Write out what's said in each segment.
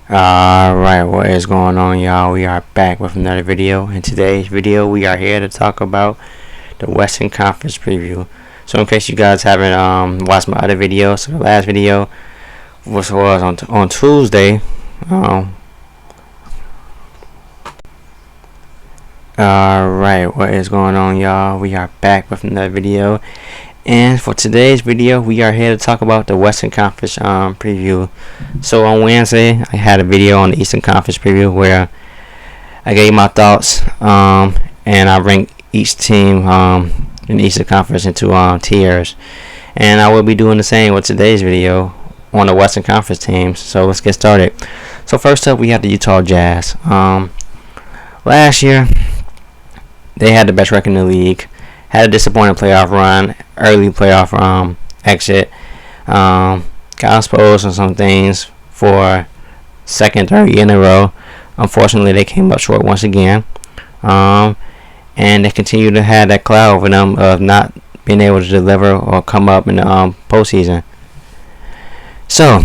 Alright, what is going on, y'all? We are back with another video. In today's video, we are here to talk about the Western Conference preview. So in case you guys haven't watched my other video, so the last video was on Tuesday. Alright, what is going on, y'all? We are back with another video. And for today's video, we are here to talk about the Western Conference preview. So on Wednesday, I had a video on the Eastern Conference preview where I gave my thoughts and I ranked each team in the Eastern Conference into tiers. And I will be doing the same with today's video on the Western Conference teams. So let's get started. So first up, we have the Utah Jazz. Last year, they had the best record in the league. Had a disappointing playoff run, early playoff exit. Got exposed on some things for second, third year in a row. Unfortunately, they came up short once again. And they continue to have that cloud over them of not being able to deliver or come up in the postseason. So,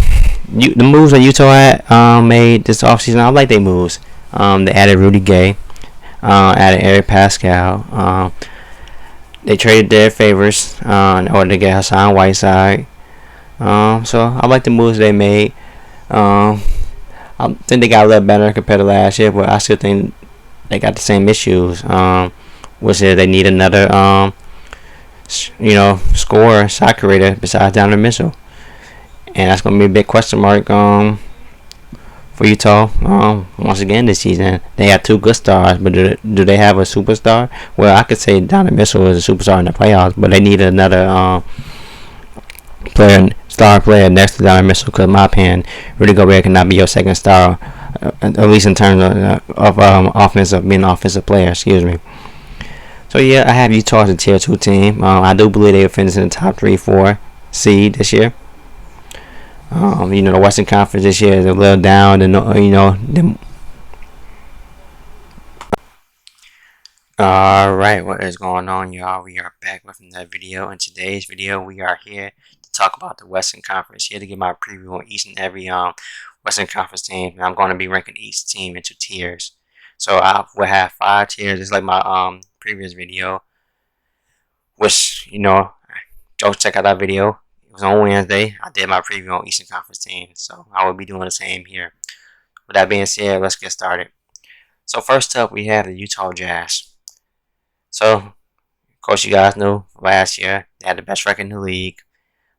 the moves that Utah made this offseason, I like their moves. They added Rudy Gay, added Eric Pascal. They traded their favors in order to get Hassan Whiteside. So I like the moves they made. I think they got a little better compared to last year, but I still think they got the same issues. Which is they need another, scorer, shot creator besides Donovan Mitchell, and that's gonna be a big question mark for Utah. Once again this season, they have two good stars, but do they have a superstar? Well, I could say Donovan Mitchell is a superstar in the playoffs, but they need another star player next to Donovan Mitchell. Because in my opinion, Rudy Gobert cannot be your second star, at least in terms of being an offensive player. Excuse me. So yeah, I have Utah as a tier 2 team. I do believe they will finish in the top 3-4 seed this year. The Western Conference this year is a little down, and Alright, what is going on, y'all? We are back with another video. In today's video, we are here to talk about the Western Conference. Here to give my preview on each and every Western Conference team. And I'm going to be ranking each team into tiers. So I will have 5 tiers, just like my previous video. Which, go check out that video. It was on Wednesday. I did my preview on Eastern Conference teams, so I will be doing the same here. With that being said, let's get started. So first up, we have the Utah Jazz. So, of course, you guys know last year they had the best record in the league.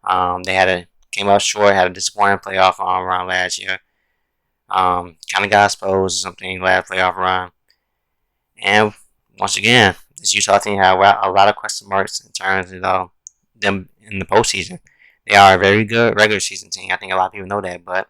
They came up short, had a disappointing playoff run last year. Kind of got exposed or something last playoff run. And once again, this Utah team had a lot of question marks in terms of them in the postseason. They are a very good regular season team. I think a lot of people know that. But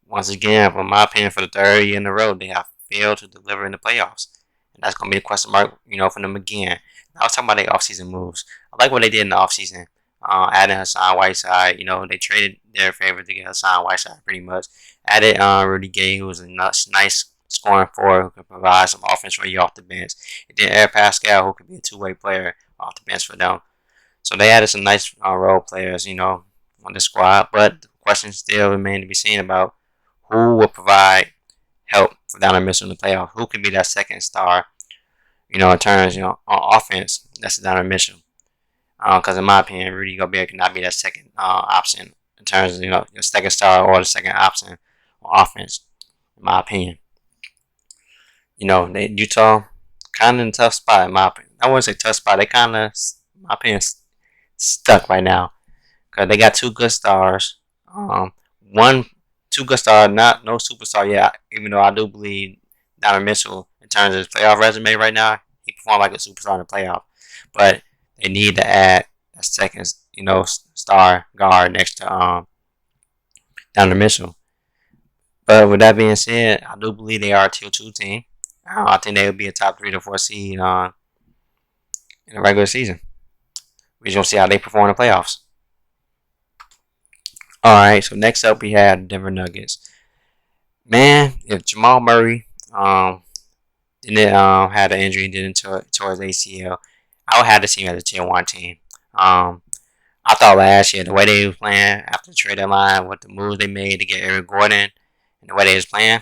once again, from my opinion, for the third year in a row, they have failed to deliver in the playoffs. And that's going to be a question mark, for them again. I was talking about their offseason moves. I like what they did in the offseason. Adding Hassan Whiteside. They traded their favorite to get Hassan Whiteside pretty much. Added Rudy Gay, who was a nice scoring forward who could provide some offense for you off the bench. And then Eric Pascal, who could be a two-way player off the bench for them. So they added some nice role players, on the squad. But the question still remains to be seen about who will provide help for Donovan Mitchell in the playoffs. Who can be that second star, in terms, on offense. That's Donovan Mitchell. Because in my opinion, Rudy Gobert cannot be that second option in terms of, your second star or the second option on offense, in my opinion. Utah kind of in a tough spot, in my opinion. I wouldn't say tough spot. They kind of, in my opinion, stuck right now because they got 2 good stars. 2 good stars, no superstar yet. Even though I do believe Donovan Mitchell, in terms of his playoff resume right now, he performed like a superstar in the playoff. But they need to add a second, star guard next to Donovan Mitchell. But with that being said, I do believe they are a tier 2 team. I think they will be a top 3 to 4 seed in the regular season. We're going to see how they perform in the playoffs. Alright, so next up we have Denver Nuggets. Man, if Jamal Murray didn't had an injury, didn't towards ACL, I would have this team as a tier 1 team. I thought last year, the way they were playing after the trade deadline, what the moves they made to get Eric Gordon and the way they was playing,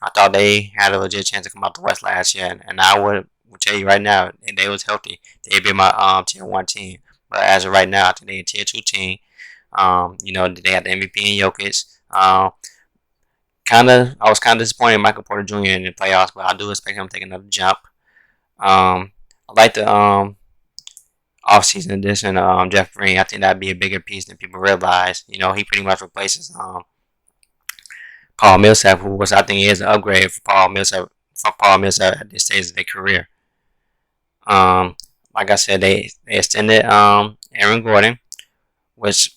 I thought they had a legit chance to come out the West last year. And I would tell you right now, if they was healthy, they'd be my tier 1 team. But as of right now, I think they're a tier 2 team. They had the MVP in Jokic. I was kind of disappointed in Michael Porter Jr. in the playoffs, but I do expect him to take another jump. I like the offseason addition of Jeff Green. I think that'd be a bigger piece than people realize. He pretty much replaces Paul Millsap, who was I think is an upgrade for Paul Millsap at this stage of their career. Like I said, they extended Aaron Gordon, which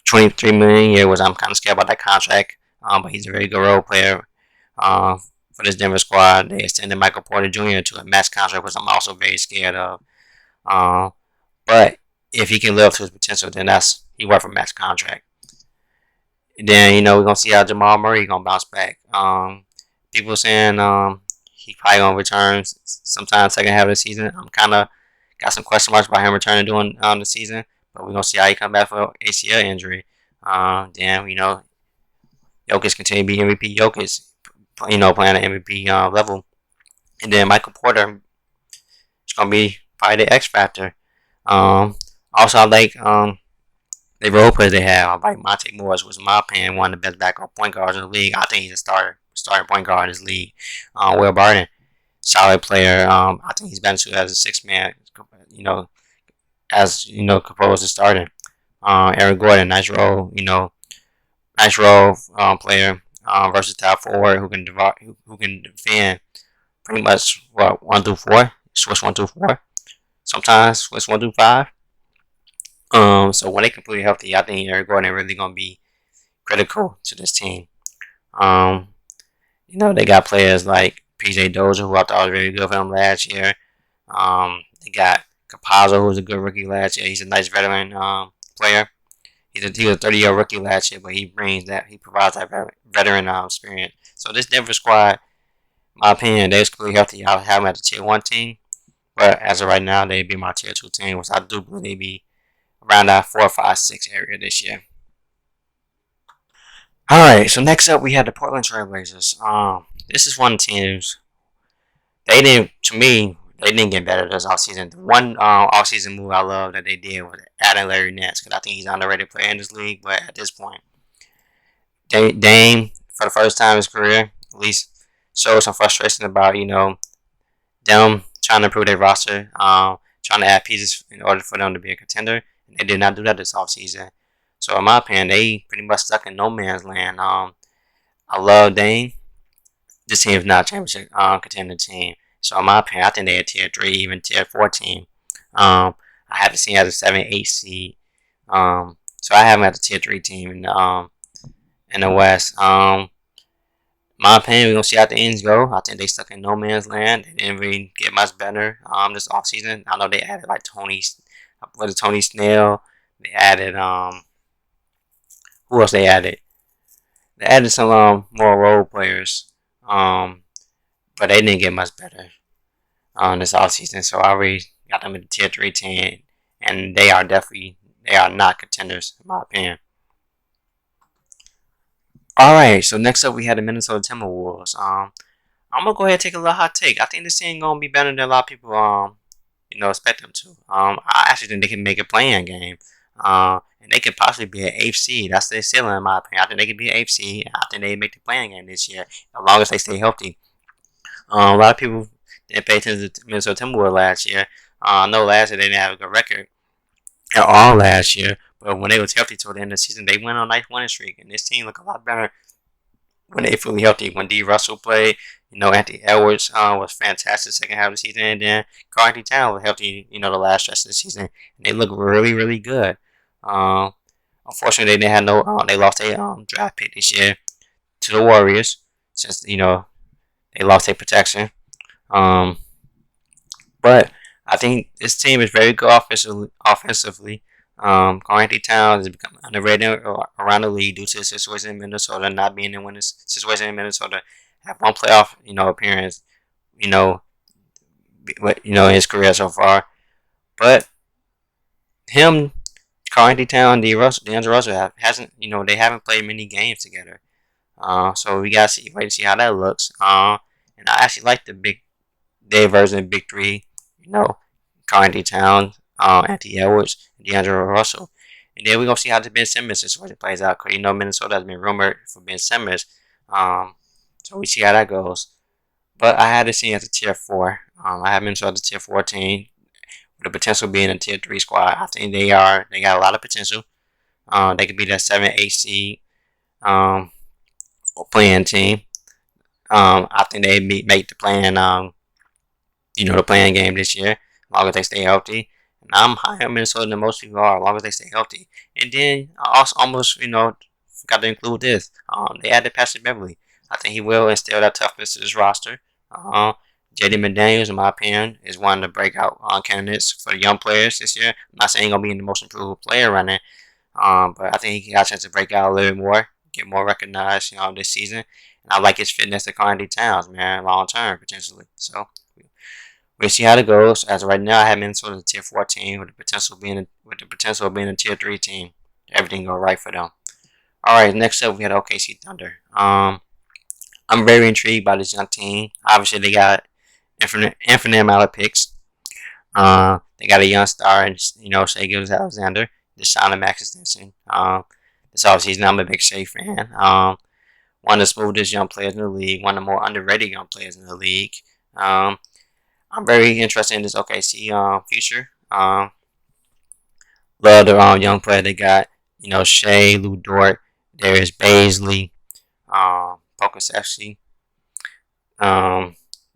$23 million a year, was I'm kind of scared about that contract. But he's a very good role player for this Denver squad. They extended Michael Porter Jr. to a max contract, which I'm also very scared of. But if he can live up to his potential, then he worth a max contract. And then we're gonna see how Jamal Murray gonna bounce back. People saying he probably gonna return sometime second half of the season. I'm kind of got some question marks about him returning during the season, but we're gonna see how he come back for ACL injury. Then Jokic continue to be MVP. Jokic, playing at MVP level, and then Michael Porter is gonna be probably the X factor. Also, I like the role players they have. I like Monte Morris, was in my opinion one of the best backup point guards in the league. I think he's a starting point guard in this league. Will Barton, solid player. I think he's better suited as a 6-man. Composed to starting. Aaron Gordon, nice role. Player. Versatile forward who can defend pretty much 1 through 4. Switch 1 through 4. Sometimes switch 1 through 5. So when they completely healthy, I think Aaron Gordon really gonna be critical to this team. They got players like PJ Dozier, who I thought was very good for them last year. They got Capazzo, who was a good rookie last year. He's a nice veteran player. He was a 30-year rookie last year, but he provides that veteran experience. So this Denver squad, in my opinion, they're completely healthy. I'll have them at the tier 1 team, but as of right now, they'd be my tier 2 team, which I do believe they'd be around that 4, 5, 6 area this year. Alright, so next up we have the Portland Trailblazers. This is one of the teams, they didn't get better this offseason. The one offseason move I love that they did was adding Larry Nance, because I think he's an underrated player in this league, but at this point, Dame, for the first time in his career, at least showed some frustration about, them trying to improve their roster, trying to add pieces in order for them to be a contender. And they did not do that this offseason. So in my opinion, they pretty much stuck in no man's land. I love Dame. This team is not a championship contender team. So in my opinion, I think they're a tier 3, even tier 4 team. I have to see as a 7, 8 seed. So I have them as a tier 3 team in the West. My opinion, we're going to see how things go. I think they stuck in no man's land. They didn't really get much better this offseason. I know they added like Tony Snell. They added, who else they added? They added some more role players. But they didn't get much better this offseason. So I already got them in the tier 3 team. And they are not contenders, in my opinion. Alright, so next up we had the Minnesota Timberwolves. I'm gonna go ahead and take a little hot take. I think this team gonna be better than a lot of people expect them to. I actually think they can make a play-in game. And they could possibly be an 8th seed. That's their ceiling in my opinion. I think they could be an 8th seed. I think they make the play-in game this year, as long as they stay healthy. A lot of people didn't pay attention to Minnesota Timberwolves last year. I know last year they didn't have a good record at all last year, but when they was healthy toward the end of the season, they went on a nice winning streak, and this team looked a lot better when they fully healthy. When D. Russell played, Anthony Edwards was fantastic second half of the season, and then Karl-Anthony Towns was healthy, the last stretch of the season, and they look really, really good. Unfortunately, they didn't have they lost a draft pick this year to the Warriors, since they lost their protection. But I think this team is very good offensively. Karl-Anthony Towns has become underrated around the league due to the situation in Minnesota, not being in winning situation in Minnesota. Have one playoff, appearance, in his career so far. But him, Karl-Anthony Towns, D'Angelo Russell hasn't, they haven't played many games together. So we gotta wait to see how that looks. And I actually like the big day version of Big Three. You know, Carnegie Towns, Anthony Edwards, D'Angelo Russell. And then we're going to see how the Ben Simmons situation plays out. Because, Minnesota has been rumored for Ben Simmons. So we see how that goes. But I had to see it as a tier 4. I have Minnesota as a tier 4 team. With the potential being a tier 3 squad. I think they got a lot of potential. They could be that 7, 8 seed playing team. I think they make the playing, the playing game this year. As long as they stay healthy. And I'm higher in Minnesota than most people are, as long as they stay healthy. And then I also almost, forgot to include this. They added Patrick Beverly. I think he will instill that toughness to this roster. J.D. McDaniels, in my opinion, is one of the breakout candidates for the young players this year. I'm not saying he's going to be the most improved player running, but I think he got a chance to break out a little bit more, get more recognized, this season. And I like his fitness to Carnegie Towns, man, long term, potentially. So we'll see how it goes. As of right now, I have Minnesota as a tier 4 team with the potential of being a tier 3 team. Everything go right for them. All right, next up we had OKC Thunder. I'm very intrigued by this young team. Obviously, they got infinite amount of picks. They got a young star, and Shai Gilgeous-Alexander, Deshaun Max extension. This offseason, I'm a big Shai fan. One of the smoothest young players in the league. One of the more underrated young players in the league. I'm very interested in this OKC future. Love the young player they got. Shea, Lou Dort, Darius Baisley, Pokasevsky.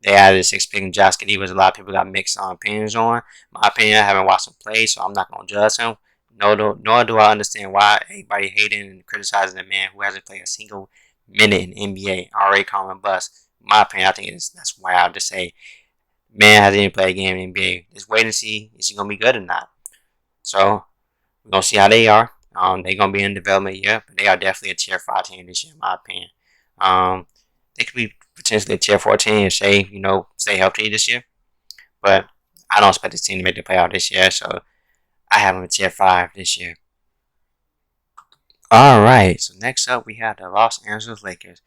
They added a 6 pick in Josh Giddey, which a lot of people got mixed opinions on. My opinion, I haven't watched him play, so I'm not going to judge him. Nor do I understand why everybody hating and criticizing the man who hasn't played a single minute in NBA, already calling him bust. In my opinion, I think that's wild to say. Man hasn't even played a game in the NBA. Just wait and see, is he going to be good or not? So, we're going to see how they are. They're going to be in development year, but they are definitely a tier 5 team this year, in my opinion. They could be potentially a tier 4 team and stay healthy this year. But I don't expect this team to make the playoff this year, so I have them at tier 5 this year. Alright, so next up we have the Los Angeles Lakers.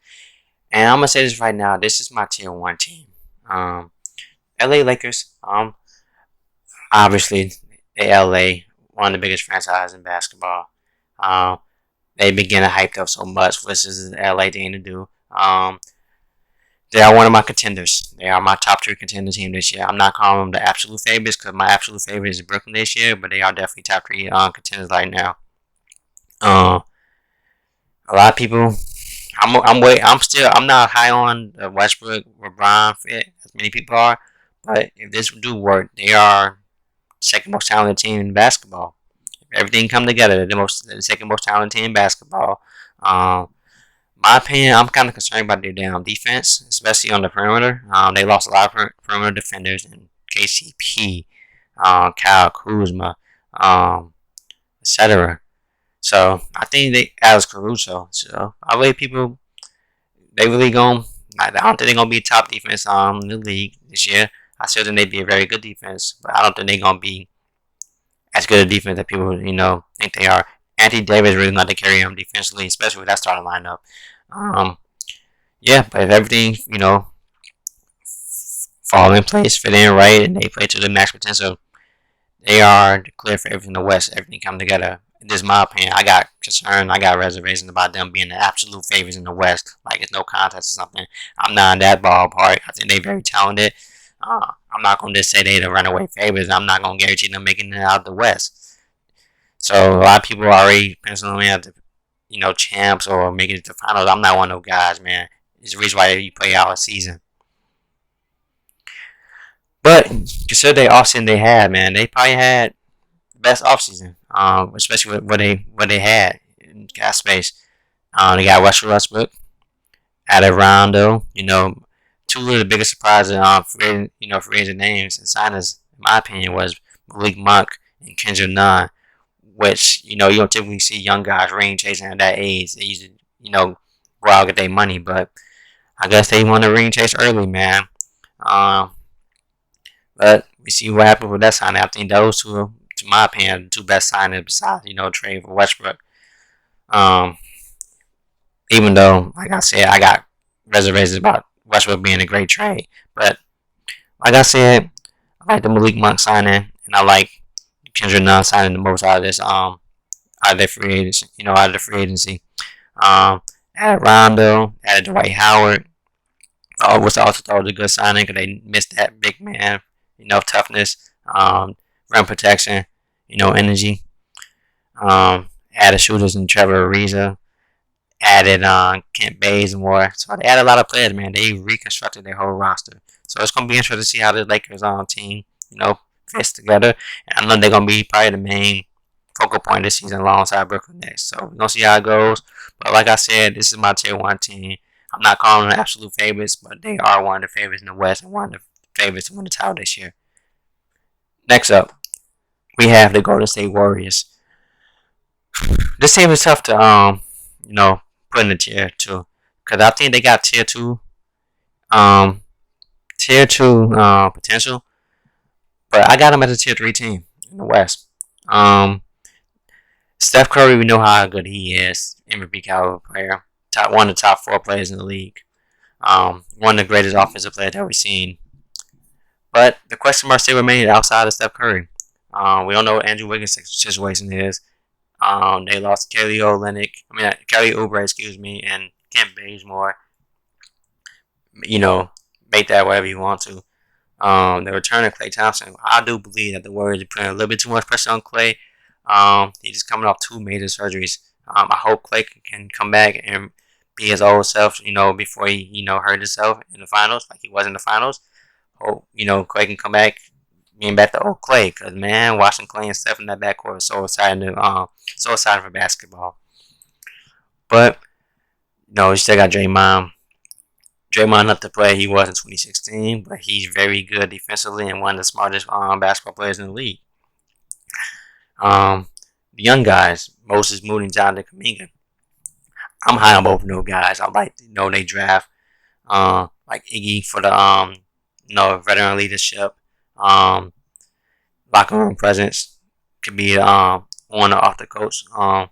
And I'm going to say this right now, this is my tier 1 team. LA Lakers, obviously, LA, one of the biggest franchises in basketball. They've been getting hyped up so much, which is an LA thing to do. They are one of my contenders. They are my top 3 contender team this year. I'm not calling them the absolute favorites because my absolute favorite is Brooklyn this year, but they are definitely top 3 contenders right now. A lot of people, I'm not high on the Westbrook LeBron fit as many people are, but if this do work, they are second most talented team in basketball. If everything come together, they're the second most talented team in basketball. My opinion, I'm kind of concerned about their damn defense, especially on the perimeter. They lost a lot of perimeter defenders in KCP, Kyle Kuzma, etc. So I think Alex Caruso. So I believe people, they really going. I don't think they're gonna be a top defense in the league this year. I still think they'd be a very good defense, but I don't think they're gonna be as good a defense that people think they are. Anthony Davis really not to carry them defensively, especially with that starting lineup. Yeah, but if everything fall in place, fit in right, and they play to the max potential, they are clear for everything in the West. Everything come together. This is my opinion. I got concern. I got reservations about them being the absolute favorites in the West. Like it's no contest or something. I'm not in that ballpark. I think they're very talented. I'm not going to just say they're the runaway favorites. I'm not going to guarantee them making it out of the West. So a lot of people are already penciling in at the champs or making it to the finals. I'm not one of those guys, man. It's the reason why you play out a season. But consider the offseason they had, man. They probably had the best offseason, especially with what they had in gas space. They got Russell Westbrook, added Rondo. Two of the biggest surprises free agent names and signings, in my opinion, was Malik Monk and Kendrick Nunn, which you don't typically see young guys ring chasing at that age. They usually go out get their money, but I guess they want to ring chase early, man. But we see what happened with that signing. I think those two are, to my opinion, the two best signings besides trade for Westbrook. Yeah, Even though, like I said, I got reservations about Westbrook being a great trade. But like I said, I like the Malik Monk signing, and I like Kendrick Nunn signing the most out of this out of their free agency. Out of the free agency. Added Rondo, added Dwight Howard. Was also thought was a good signing because they missed that big man. Toughness, rim protection, energy. Added shooters in Trevor Ariza. Added Kent Bazemore. So they added a lot of players, man. They reconstructed their whole roster. So it's gonna be interesting to see how the Lakers team, fits together. And I know they're gonna be probably the main focal point this season alongside Brooklyn Nets. So we're gonna see how it goes. But like I said, this is my tier 1 team. I'm not calling them absolute favorites, but they are one of the favorites in the West and one of the favorites to win the title this year. Next up, we have the Golden State Warriors. This team is tough to put in the tier 2 because I think they got tier 2 potential, but I got them as a tier 3 team in the West. Steph Curry, we know how good he is, MVP caliber player, one of the top 4 players in the league, one of the greatest offensive players that we've seen. But the question mark still remains outside of Steph Curry. We don't know what Andrew Wiggins' situation is. They lost Kelly Oubre, and Kent Bazemore. Make that whatever you want to. The return of Klay Thompson. I do believe that the Warriors are putting a little bit too much pressure on Klay. He's just coming off 2 major surgeries. I hope Klay can come back and be his old self, before he, hurt himself in the finals, like he was in the finals. Hope, Klay can come back, being back to old Klay. Because, man, watching Klay and Steph in that backcourt is so exciting for basketball. But, you still got Draymond. Draymond not the player he was in 2016, but he's very good defensively and one of the smartest basketball players in the league. The young guys, Moses Moody and Jonathan Kuminga. I'm high on both of those guys. I like they draft like Iggy for the veteran leadership, locker room presence, could be on or off the coach, on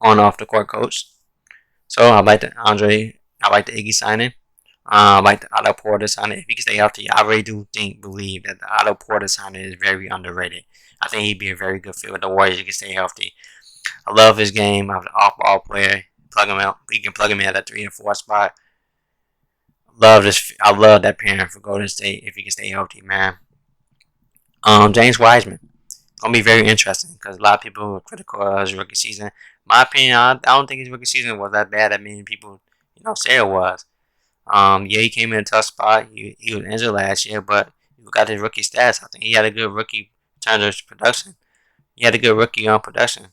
or off the court coach. So I like the Iggy signing. I like the Otto Porter signing. If he can stay healthy, I really do believe that the Otto Porter signing is very underrated. I think he'd be a very good fit with the Warriors if he can stay healthy. I love his game. I'm an off-ball player. Plug him out. We can plug him in at that 3 and 4 spot. I love that pairing for Golden State if he can stay healthy, man. James Wiseman. Gonna be very interesting because a lot of people were critical of his rookie season. In my opinion, I don't think his rookie season was that bad. I mean, people say it was. He came in a tough spot. He was injured last year, but you look at his rookie stats. I think he had a good rookie in terms of production. He had a good rookie on production.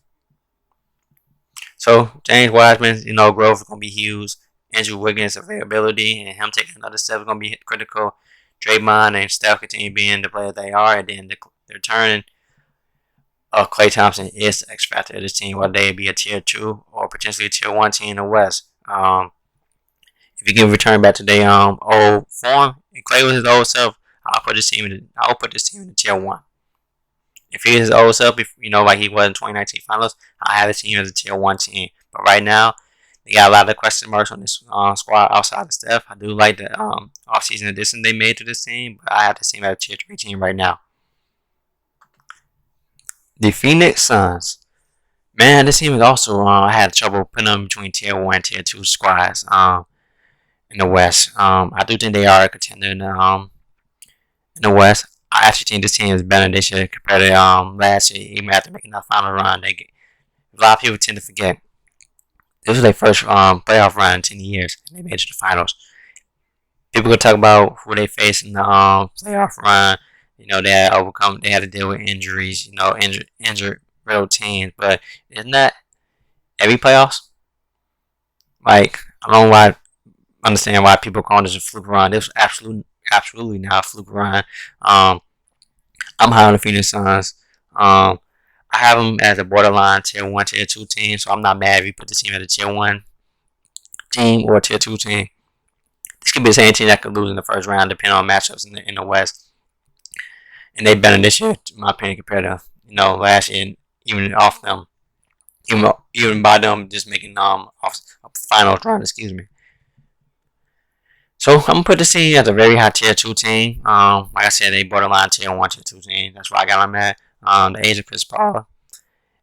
So James Wiseman's growth is gonna be huge. Andrew Wiggins' availability and him taking another step is gonna be critical. Draymond and Steph continue being the players they are, and then the return of Klay Thompson is the X factor of this team, whether they be a tier 2 or potentially a tier 1 team in the West. If he can return back to their old form, and Klay was his old self, I'll put this team in the tier 1. If he is his old self, like he was in 2019 finals, I have the team as a tier 1 team. But right now, they got a lot of question marks on this squad outside of Steph. I do like the offseason addition they made to this team, but I have the team as a tier 3 team right now. The Phoenix Suns. Man, this team is also, I had trouble putting them between tier 1 and tier 2 squads in the West. I do think they are a contender in the West. I actually think this team is better this year compared to last year, even after making that final run. A lot of people tend to forget. This was their first playoff run in 10 years, and they made it to the finals. People could talk about who they faced in the playoff run. They had to deal with injuries, injured real teams. But isn't that every playoffs? Like, I don't understand why people call this a fluke run. This was absolutely not a fluke run. I'm high on the Phoenix Suns. I have them as a borderline tier 1, tier 2 team, so I'm not mad if you put the team as a tier 1 team or a tier 2 team. This could be the same team that could lose in the first round, depending on matchups in the West. And they better this year, in my opinion, compared to last year, even off them. even by them just making a final run. Excuse me. So I'm gonna put this team as a very high tier 2 team. Like I said, they borderline tier 1, tier 2 team. That's why I got them at. The age of Chris Paul,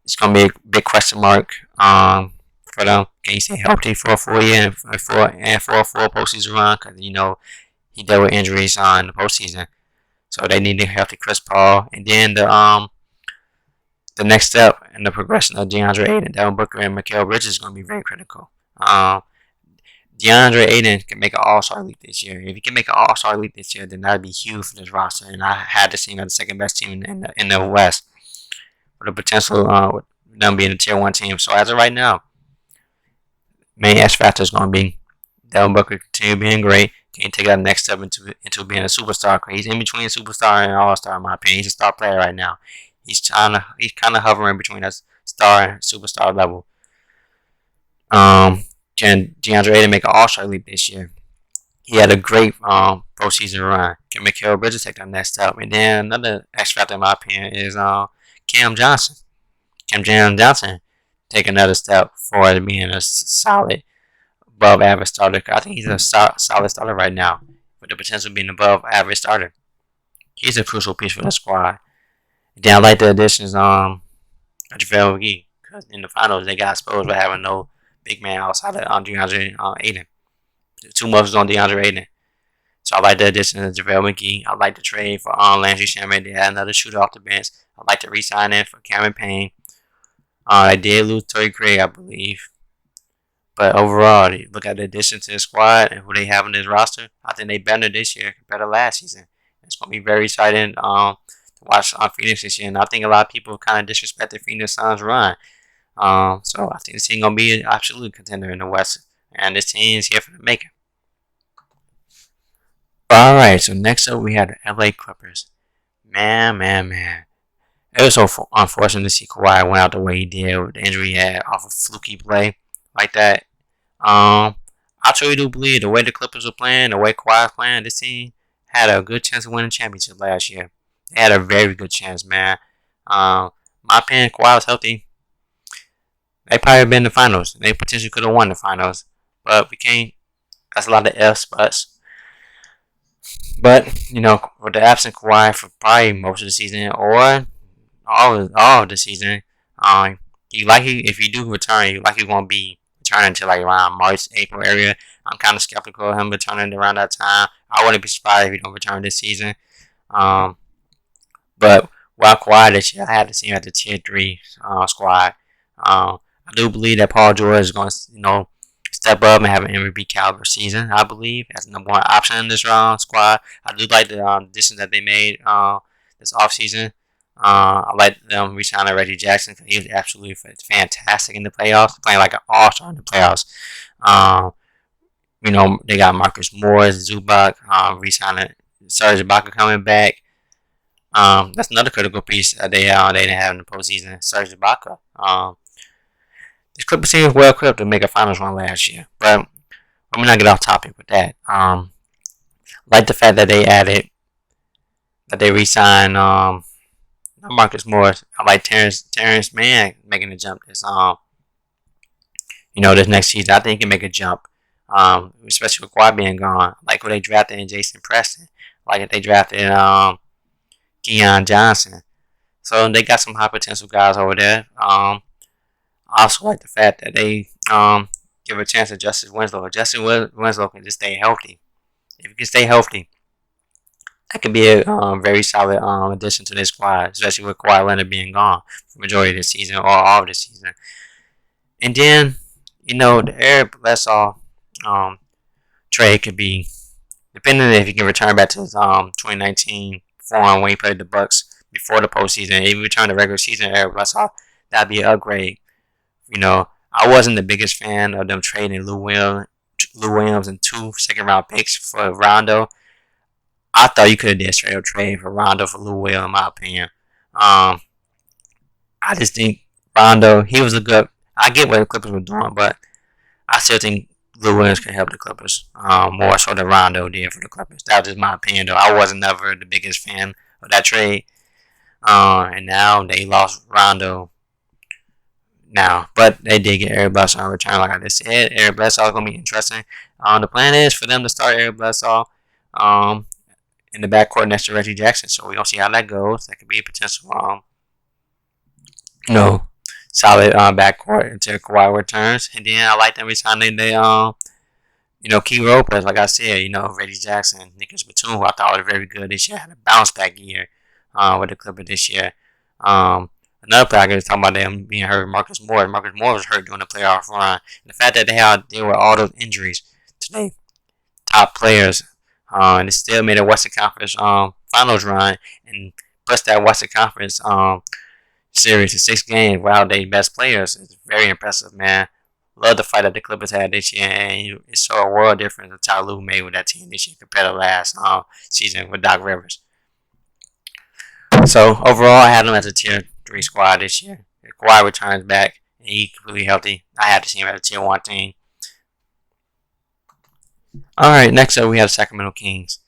it's gonna be a big question mark. For them, can he stay healthy for a full year and for a full postseason run? Because he dealt with injuries in the postseason, so they need a healthy Chris Paul. And then the next step in the progression of DeAndre Ayton, Devin Booker, and Mikal Bridges is gonna be very critical. DeAndre Ayton can make an All-Star league this year. If he can make an All-Star league this year, then that'd be huge for this roster. And I had this team as the second best team in the West, with the potential with them being a tier 1 team. So as of right now, main X factor is going to be Devin Booker continue being great. Can he take that next step into being a superstar? He's in between a superstar and an All-Star, in my opinion. He's a star player right now. He's kind of hovering between a star and superstar level. Can DeAndre Ayton make an All-Star league this year? He had a great postseason run. Can Mikal Bridges take that next step? And then another X factor, in my opinion, is Cam Johnson. Cam Johnson take another step forward being a solid, above average starter. I think he's a solid starter right now, with the potential of being above average starter. He's a crucial piece for the squad. Then I like the additions JaVale McGee, because in the finals they got exposed by having no big man outside of DeAndre Ayton. Too much on DeAndre Ayton. So I like the addition of JaVale McGee. I like the trade for Landry Shamet. They had another shooter off the bench. I like to re-sign in for Cameron Payne. They did lose Torrey Craig, I believe. But overall, look at the addition to the squad and who they have in this roster. I think they better this year compared to last season. It's going to be very exciting to watch Phoenix this year. And I think a lot of people kind of disrespect the Phoenix Suns run. So I think this team going to be an absolute contender in the West. And this team is here for the making. Alright, so next up we have the LA Clippers. Man. It was so unfortunate to see Kawhi went out the way he did with the injury he had off of fluky play like that. I truly do believe the way the Clippers were playing, the way Kawhi was playing, this team had a good chance of winning the championship last year. They had a very good chance, man. My opinion, Kawhi was healthy. They probably been in the finals. They potentially could have won the finals. But we can't. That's a lot of ifs, buts. But, with the absent Kawhi for probably most of the season or all of the season, if you do return, you likely won't be returning to like around March, April area. I'm kind of skeptical of him returning around that time. I wouldn't be surprised if he don't return this season. But while Kawhi this year, I had to see him at the tier 3 squad. I do believe that Paul George is going to, step up and have an MVP caliber season. I believe as the number 1 option in this squad. I do like the additions that they made this offseason. I like them re-signing Reggie Jackson because he was absolutely fantastic in the playoffs, playing like an all-star in the playoffs. They got Marcus Morris, Zubac, re-signing Serge Ibaka coming back. That's another critical piece that they didn't have in the postseason, Serge Ibaka. This Clippers team was well equipped to make a finals run last year, but let me not get off topic with that. Like the fact that they re-signed Marcus Morris. I like Terrence Mann making a jump this this next season. I think he can make a jump. Especially with Kawhi being gone. Like what they drafted in Jason Preston. Like if they drafted Keon Johnson. So they got some high potential guys over there. I also like the fact that they give a chance to Justice Winslow. If Justice Winslow can just stay healthy. If he can stay healthy, that could be a very solid addition to this squad, especially with Kawhi Leonard being gone for the majority of the season or all of the season. And then, the Eric Bledsoe trade could be, depending if he can return back to his 2019 form when he played the Bucks before the postseason. If he returned to regular season, Eric Bledsoe, that'd be an upgrade. I wasn't the biggest fan of them trading Lou Williams and 2 second-round picks for Rondo. I thought you could have did a straight-up trade for Rondo for Lou Will, in my opinion. I just think Rondo, he was a good. I get what the Clippers were doing, but I still think Lou Williams can help the Clippers more so than Rondo did for the Clippers. That was just my opinion, though. I wasn't never the biggest fan of that trade. And now they lost Rondo. now. But they did get Eric Bledsoe in return, like I just said. Eric Bledsoe is going to be interesting. The plan is for them to start Eric Bledsoe in the backcourt next to Reggie Jackson. So we're going to see how that goes. That could be a potential, solid backcourt until Kawhi returns. And then I like them resigning key role players, like I said, Reggie Jackson, Nicholas Batum, who I thought was very good this year, had a bounce back year with the Clippers this year. Another player I was talking about them being hurt, Marcus Moore. Marcus Moore was hurt during the playoff run. And the fact that they had to deal with all those injuries today, top players, and they still made a Western Conference finals run and pushed that Western Conference series to 6 games without their best players. It's very impressive, man. Love the fight that the Clippers had this year, and it saw a world difference that Ty Lue made with that team this year compared to last season with Doc Rivers. So overall, I had them as a tier 3 squad this year. If Kawhi returns back and he's completely healthy, I had to see him as a tier 1 team. Alright, next up we have the Sacramento Kings.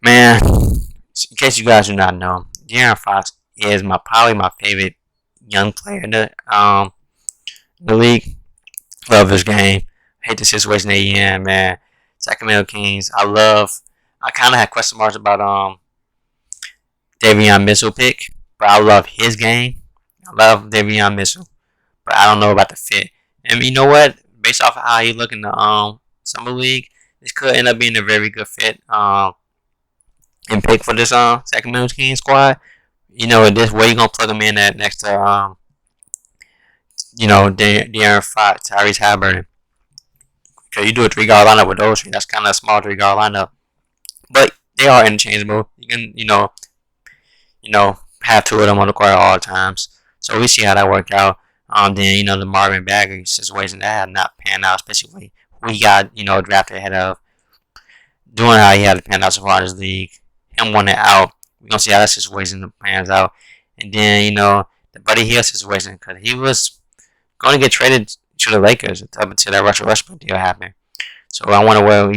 Man, in case you guys do not know, De'Aaron Fox is probably my favorite young player in the league. Love his game. Hate the situation they in, man. Sacramento Kings. I kind of had question marks about Davion Mitchell pick, but I love his game. I love Davion Mitchell, but I don't know about the fit. And you know what? Based off of how he look in the summer league, this could end up being a very good fit and pick for this Sacramento Kings squad. This way you gonna plug him in at next to De'Aaron Fox, Tyrese Halliburton. Because you do a 3-guard lineup with those 3, that's kind of a small 3-guard lineup. But they are interchangeable. You can, have 2 of them on the court at all times. So we see how that worked out. Then, the Marvin Bagley situation, that had not panned out, especially who he got, drafted ahead of. Doing how he had to pan out so far in his league. Him wanting out. We're going to see how that situation pans out. And then, the Buddy Hield situation, because he was going to get traded to the Lakers up until that Russell Westbrook deal happened. So I wonder where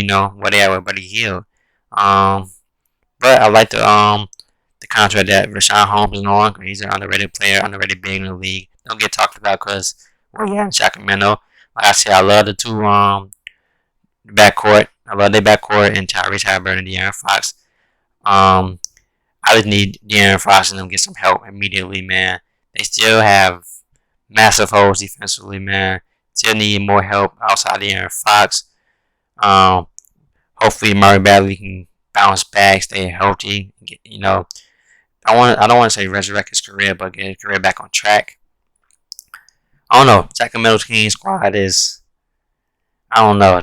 they are with Buddy Hield. But I like the contract that Rashawn Holmes is on. He's an underrated player, underrated big in the league. Don't get talked about because we're in Sacramento. Like I said, I love the 2 backcourt. I love their backcourt and Tyrese Halliburton and De'Aaron Fox. I just need De'Aaron Fox and them to get some help immediately, man. They still have massive holes defensively, man. Still need more help outside De'Aaron Fox. Hopefully Marvin Bagley can bounce back, stay healthy. I don't want to say resurrect his career, but get his career back on track. I don't know. Sacramento Kings squad is, I don't know.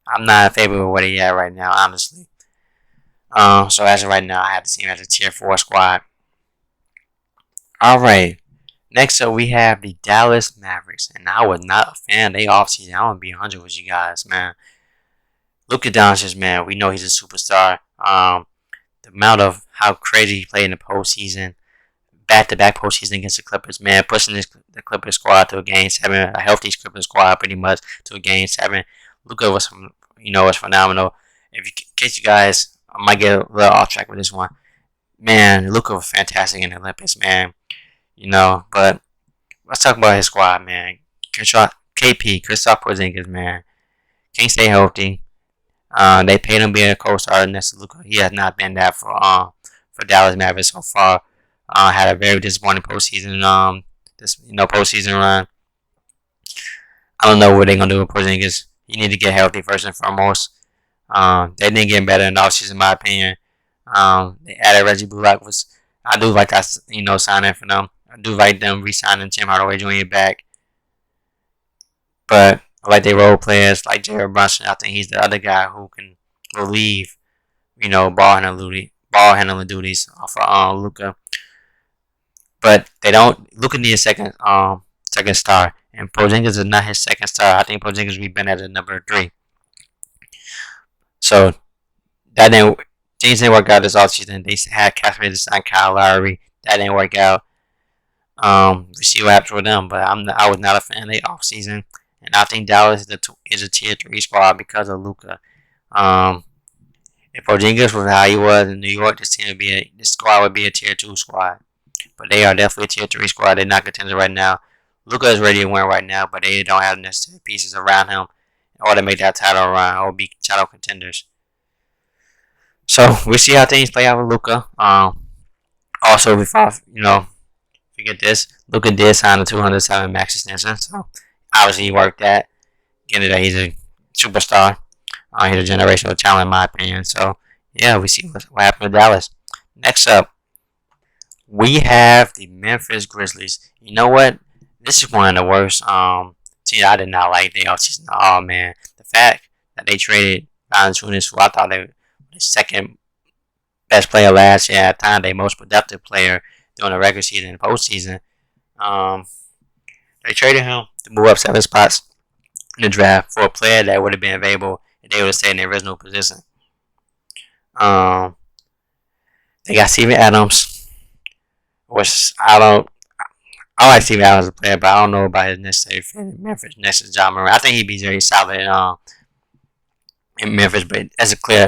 I'm not in favor of where they at right now, honestly. So as of right now, I have to see him as a tier 4 squad. Alright. Next up, we have the Dallas Mavericks. And I was not a fan of their offseason. I'm going to be 100 with you guys, man. Luka Doncic, man. We know he's a superstar. The amount of how crazy he played in the postseason. Back-to-back postseason against the Clippers, man. Pushing the Clippers squad to a Game 7. A healthy Clippers squad, pretty much, to a Game 7. Luka was, was phenomenal. In case you guys, I might get a little off track with this one. Man, Luka was fantastic in the Olympics, man. But let's talk about his squad, man. KP, Kristaps Porzingis, man. Can't stay healthy. They paid him being a co-starter next to Luka. He has not been that for Dallas Mavericks so far. Had a very disappointing postseason. Postseason run. I don't know what they're gonna do with Porzingis. He need to get healthy first and foremost. They didn't get better in the offseason, in my opinion. They added Reggie Bullock. I do like that, signing for them. I do like them re-signing Tim Hardaway Jr. back. But I like their role players, like Jared Brunson. I think he's the other guy who can relieve, ball handling duties off of Luka. But they don't. Luka needs a second star, and Porzingis is not his second star. I think Porzingis will be better at number 3. So things didn't work out this offseason. They had calculated to sign Kyle Lowry. That didn't work out. We see what happens with them, but I was not a fan of the offseason. And I think Dallas is a tier 3 squad because of Luka. If Porzingis was how he was in New York, this squad would be a tier 2 squad. But they are definitely a tier 3 squad. They're not contenders right now. Luka is ready to win right now, but they don't have the necessary pieces around him in order to make that title run or be title contenders. So we see how things play out with Luka. Also, before forget this, Luka did sign a 207 max extension, so obviously he worked that. Getting that he's a superstar. He's a generational talent, in my opinion. So yeah, we see what happened with Dallas. Next up, we have the Memphis Grizzlies. You know what? This is one of the worst teams I did not like the offseason. Oh man, the fact that they traded Valanciunas, who I thought they were the second best player last year at the time, their most productive player during the regular season and postseason. They traded him to move up 7 spots in the draft for a player that would have been available if they would have stayed in their original position. They got Steven Adams, which I like Steven Adams as a player, but I don't know about his necessary fit in Memphis next to John Moran. I think he'd be very solid in Memphis, but in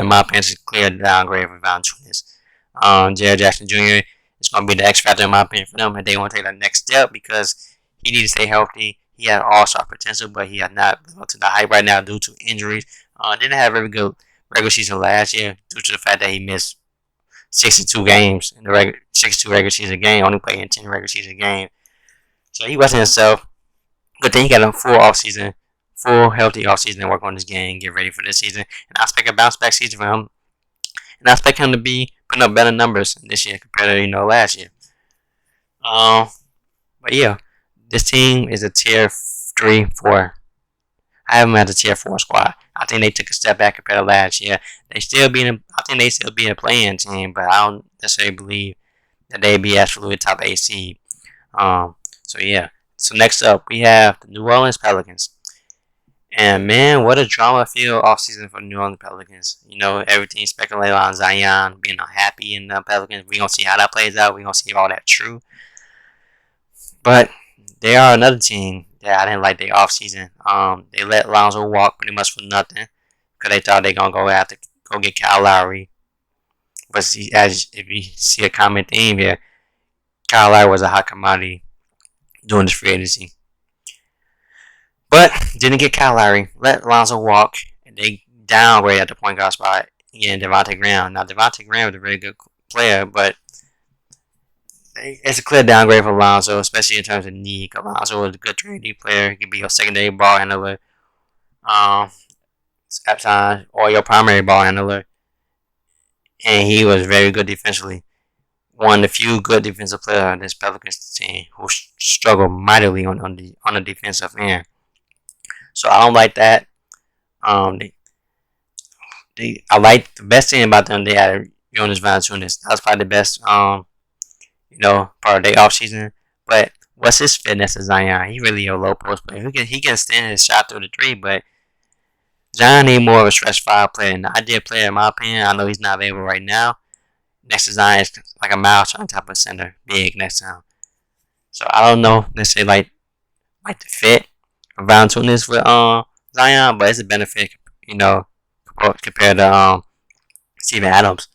my opinion, it's a clear downgrade for Valanciunas. Jared Jackson Jr. is going to be the X factor, in my opinion, for them, and they want to take that next step because he needs to stay healthy. He had all-star potential, but he had not lived up to the hype right now due to injuries. Didn't have a very good regular season last year due to the fact that he missed 62 games in the 62 regular season game, only playing 10 regular season games. So he wasn't himself. Good thing he got a full healthy offseason to work on this game, get ready for this season. And I expect a bounce back season for him. And I expect him to be putting up better numbers this year compared to last year. But yeah, this team is a tier 3-4. I have them at a tier 4 squad. I think they took a step back compared to last year. I think they still be a playing team, but I don't necessarily believe that they'd be absolutely top 8 seed. So yeah. So next up, we have the New Orleans Pelicans. And man, what a drama-filled offseason for the New Orleans Pelicans. Everything speculated on Zion being unhappy in the Pelicans. We're going to see how that plays out. We're going to see if all that's true. But they are another team that I didn't like their offseason. They let Lonzo walk pretty much for nothing because they thought they going to go get Kyle Lowry. But if you see a common theme here, Kyle Lowry was a hot commodity during this free agency. But didn't get Kyle Lowry, let Lonzo walk, and they downgraded at the point guard spot again Devonte Graham. Now Devonte Graham is a very good player, but it's a clear downgrade for Lonzo, especially in terms of need. Lonzo is a good 3D player. He could be your secondary ball handler, at times, or your primary ball handler. And he was very good defensively. One of the few good defensive players on this Pelicans team who struggled mightily on the defensive end. So I don't like that. I like the best thing about them. They had Jonas Valanciunas. That was probably the best, part of their offseason. But what's his fitness to Zion? He really a low post player. He can stand his shot through the 3, but Zion need more of a stretch 5 player. An ideal player, in my opinion. I know he's not available right now. Next to Zion is like a mouse on top of center, big next to him. So I don't know necessarily like the fit of Valanciunas with Zion, but it's a benefit, compared to Steven Adams.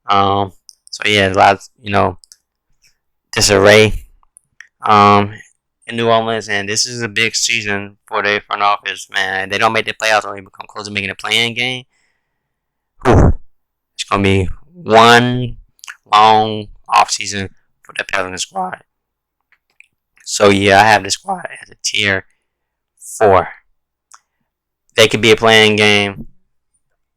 So yeah, a lot of disarray in New Orleans, and this is a big season for their front office. Man, they don't make the playoffs or they become close to making a play-in game. It's gonna be one long off season for the Pelicans squad. So yeah, I have this squad as a tier 4. They could be a playing game.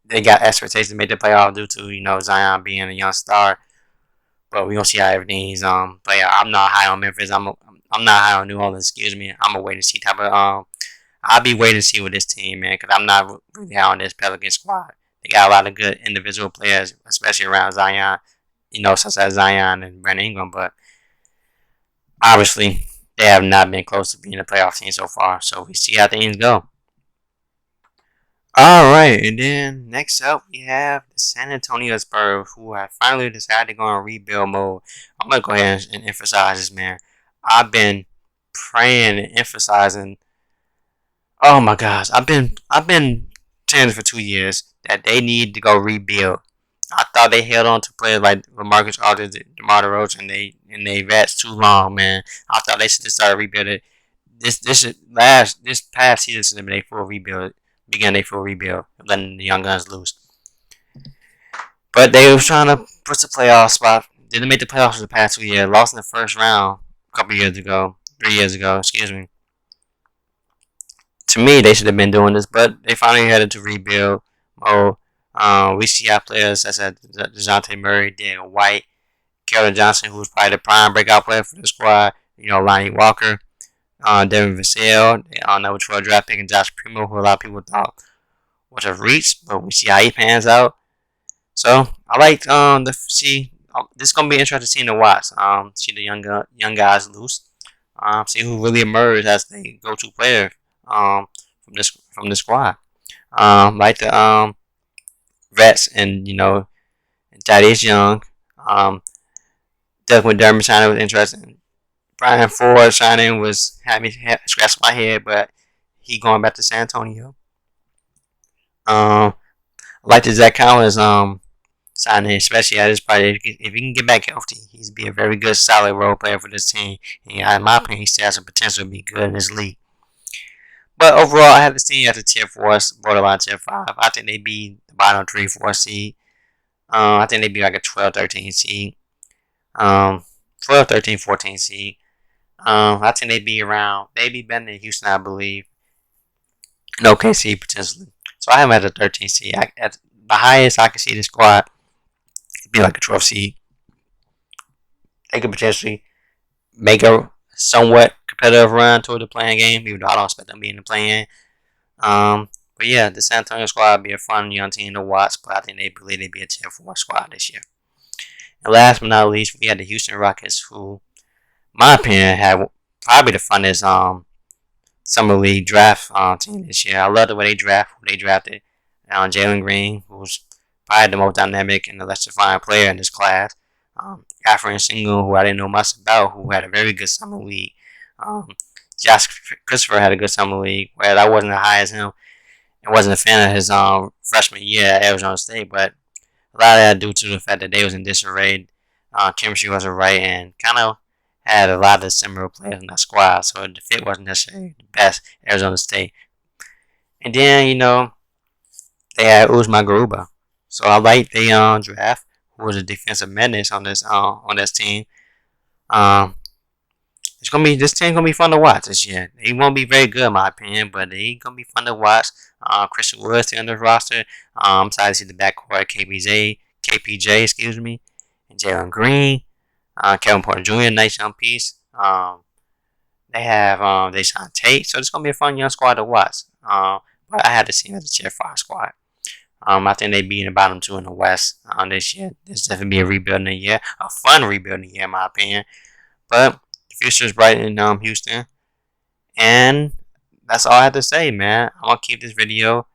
They got expectations to make the playoff due to Zion being a young star. But we gonna see how everything's play out. I'm not high on Memphis. I'm not high on New Orleans. Excuse me. I'm gonna wait and see type of I'll be waiting to see with this team, man, because I'm not really high on this Pelican squad. They got a lot of good individual players, especially around Zion, such as Zion and Brandon Ingram, but obviously they have not been close to being a playoff team so far, so we see how things go. Alright, and then next up we have the San Antonio Spurs, who have finally decided to go in rebuild mode. I'm going to go ahead and emphasize this, man. I've been praying and emphasizing, oh my gosh, I've been saying this for 2 years, that they need to go rebuild. I thought they held on to players like LaMarcus Aldridge, DeMar DeRozan, and they vets too long, man. I thought they should have started rebuilding this past season should have been a full rebuild, began a full rebuild, letting the young guns loose. But they was trying to push the playoff spot. Didn't make the playoffs for the past 2 years. Lost in the first round a couple years ago, 3 years ago. Excuse me. To me, they should have been doing this, but they finally headed to rebuild mode. We see our players such as DeJounte Murray, Daniel White, Keldon Johnson, who's probably the prime breakout player for the squad. Lonnie Walker, Devin Vassell, number 12 draft pick, and Josh Primo, who a lot of people thought was a reach, but we see how he pans out. So I like see. This is gonna be interesting to watch. See the young guys loose. See who really emerge as the go-to player from this squad. Like the vets and Thaddeus Young. Doug McDermott signing was interesting. Brian Ford signing had me scratch my head, but he going back to San Antonio. I like the Zach Collins signing, especially at his price. If he can get back healthy, he's be a very good, solid role player for this team. And in my opinion, he still has the potential to be good in this league. But overall, I have this team as a tier 4, borderline tier 5. I think they'd be the bottom 3, 4 seed. I think they'd be like a 12, 13 seed. 12, 13, 14 seed. I think they'd be around, maybe better than Houston, I believe. And OKC potentially. So I have them at a 13 seed. At the highest I can see the squad, it'd be like a 12 seed. They could potentially make a somewhat competitive run toward the playing game, even though I don't expect them to be in the playing. But yeah, the San Antonio squad would be a fun young team to watch, but I think they believe they'd be a tier 4 squad this year. And last but not least, we had the Houston Rockets, who, in my opinion, had probably the funnest summer league draft team this year. I love the way they drafted Jalen Green, who's probably the most dynamic and electrifying player in this class. Alfred Single, who I didn't know much about, who had a very good summer league. Josh Christopher had a good summer league, where I wasn't as high as him and wasn't a fan of his freshman year at Arizona State, but a lot of that due to the fact that they was in disarray. Chemistry wasn't right, and kind of had a lot of similar players in that squad, so the fit wasn't necessarily the best at Arizona State. And then, they had Usman Garuba. So I like the draft, who was a defensive menace on this team. This team gonna be fun to watch this year. They won't be very good in my opinion, but they gonna be fun to watch. Christian Wood still on the roster. I'm excited to see the backcourt KPJ, excuse me, and Jalen Green, Kevin Porter Jr., nice young piece. They have Deshaun Tate, so it's gonna be a fun young squad to watch. But I had to see them as a tier 5 squad. I think they'd be in the bottom 2 in the West this year. This definitely be a rebuilding year, a fun rebuilding year in my opinion. But the future is bright in Houston, and that's all I have to say, man. I'm gonna keep this video.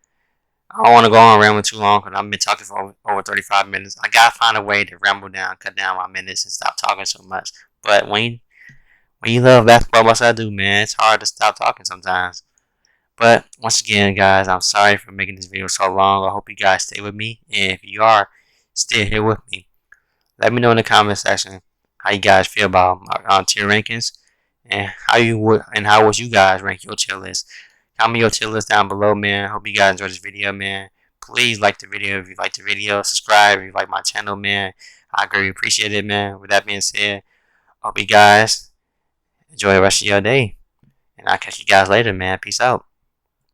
I don't want to go on rambling too long because I've been talking for over 35 minutes. I gotta find a way to ramble down, cut down my minutes, and stop talking so much. But when you love basketball, what I do, man, it's hard to stop talking sometimes. But once again, guys, I'm sorry for making this video so long. I hope you guys stay with me, and if you are still here with me, let me know in the comment section how you guys feel about my tier rankings, and how would you guys rank your tier list. Comment your tier list down below, man. Hope you guys enjoyed this video, man. Please like the video if you like the video. Subscribe if you like my channel, man. I greatly appreciate it, man. With that being said, hope you guys enjoy the rest of your day, and I'll catch you guys later, man. Peace out.